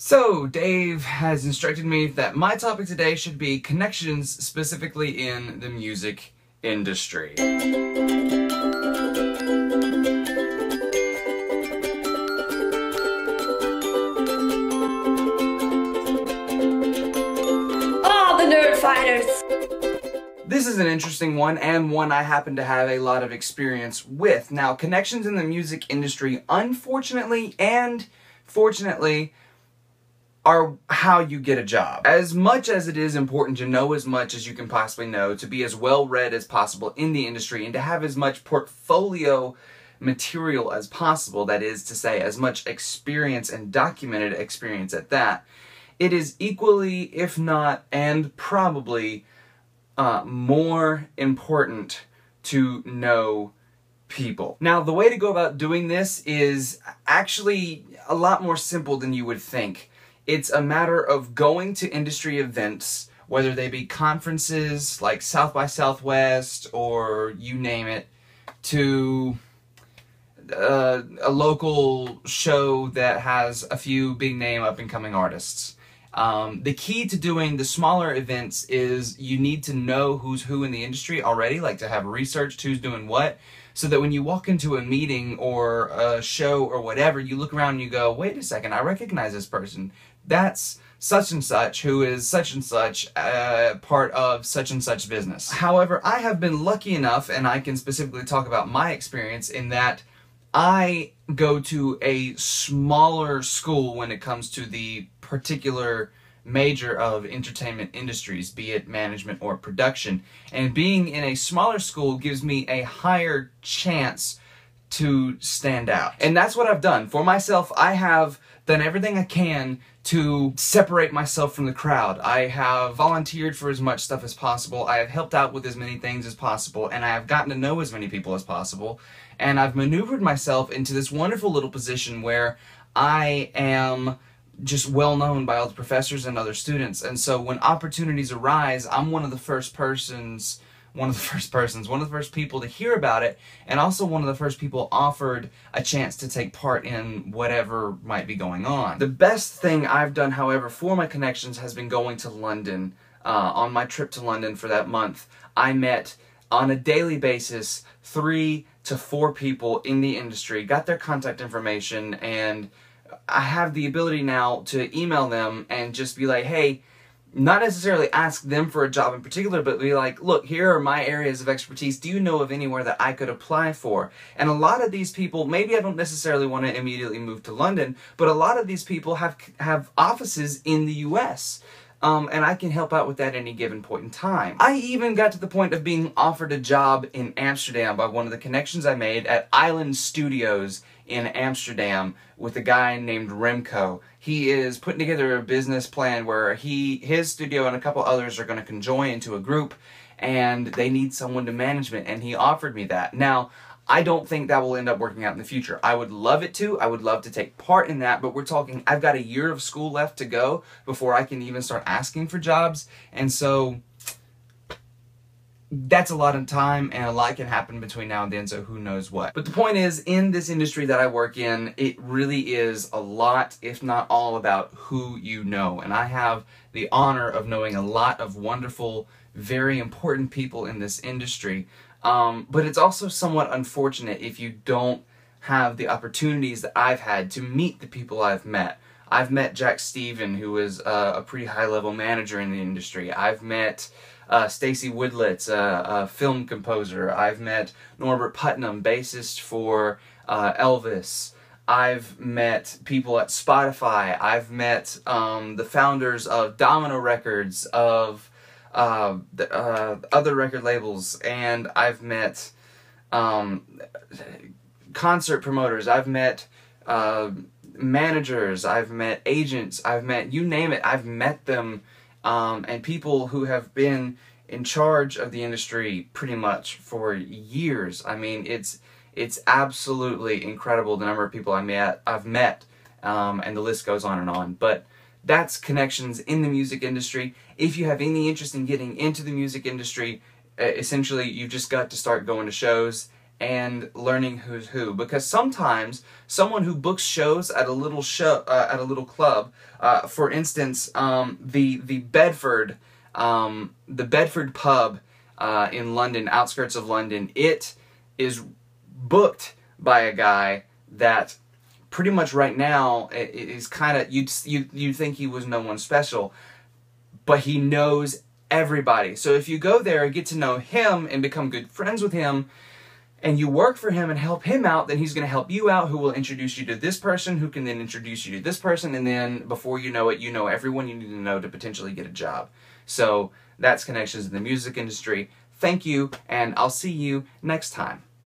So, Dave has instructed me that my topic today should be connections specifically in the music industry. Oh, the nerd fighters! This is an interesting one, and one I happen to have a lot of experience with. Now, connections in the music industry, unfortunately and fortunately, are how you get a job. As much as it is important to know as much as you can possibly know, to be as well read as possible in the industry, and to have as much portfolio material as possible, that is to say, as much experience and documented experience at that, it is equally, if not, and probably more important to know people. Now, the way to go about doing this is actually a lot more simple than you would think. It's a matter of going to industry events, whether they be conferences like South by Southwest or you name it, to a local show that has a few big name up-and-coming artists. The key to doing the smaller events is you need to know who's who in the industry already, like to have researched who's doing what, so that when you walk into a meeting or a show or whatever, you look around and you go, wait a second, I recognize this person. That's such and such, who is such and such, part of such and such business. However, I have been lucky enough, and I can specifically talk about my experience, in that I go to a smaller school when it comes to the particular major of entertainment industries, be it management or production. And being in a smaller school gives me a higher chance to stand out. And that's what I've done. For myself, I have done everything I can to separate myself from the crowd. I have volunteered for as much stuff as possible, I have helped out with as many things as possible, and I have gotten to know as many people as possible, and I've maneuvered myself into this wonderful little position where I am just well known by all the professors and other students. And so when opportunities arise, I'm one of the first people to hear about it, and also one of the first people offered a chance to take part in whatever might be going on. The best thing I've done, however, for my connections has been going to London. On my trip to London for that month, I met on a daily basis 3 to 4 people in the industry, got their contact information, and I have the ability now to email them and just be like, hey, not necessarily ask them for a job in particular, but be like, look, here are my areas of expertise. Do you know of anywhere that I could apply for? And a lot of these people, maybe I don't necessarily want to immediately move to London, but a lot of these people have offices in the US. And I can help out with that at any given point in time. I even got to the point of being offered a job in Amsterdam by one of the connections I made at Island Studios in Amsterdam with a guy named Remco. He is putting together a business plan where his studio and a couple others are going to conjoin into a group, and they need someone to management, and he offered me that. Now, I don't think that will end up working out in the future. I would love it to. I would love to take part in that, but we're talking, I've got a year of school left to go before I can even start asking for jobs, and so that's a lot of time, and a lot can happen between now and then, so who knows what. But the point is, in this industry that I work in, it really is a lot, if not all, about who you know. And I have the honor of knowing a lot of wonderful, very important people in this industry. But it's also somewhat unfortunate if you don't have the opportunities that I've had to meet the people I've met. I've met Jack Steven, who is a pretty high-level manager in the industry. I've met Stacy Woodlitz, a film composer. I've met Norbert Putnam, bassist for Elvis. I've met people at Spotify. I've met the founders of Domino Records, of other record labels, and I've met concert promoters. I've met managers. I've met agents. I've met, you name it, I've met them. And people who have been in charge of the industry pretty much for years. I mean, it's absolutely incredible the number of people I've met, and the list goes on and on. But that's connections in the music industry. If you have any interest in getting into the music industry, essentially you've just got to start going to shows and learning who's who. Because sometimes someone who books shows at a little club, for instance, the Bedford pub in London, outskirts of London, it is booked by a guy that pretty much right now is kind of, you'd think he was no one special, but he knows everybody. So if you go there and get to know him and become good friends with him, and you work for him and help him out, then he's going to help you out, who will introduce you to this person, who can then introduce you to this person, and then before you know it, you know everyone you need to know to potentially get a job. So that's connections in the music industry. Thank you, and I'll see you next time.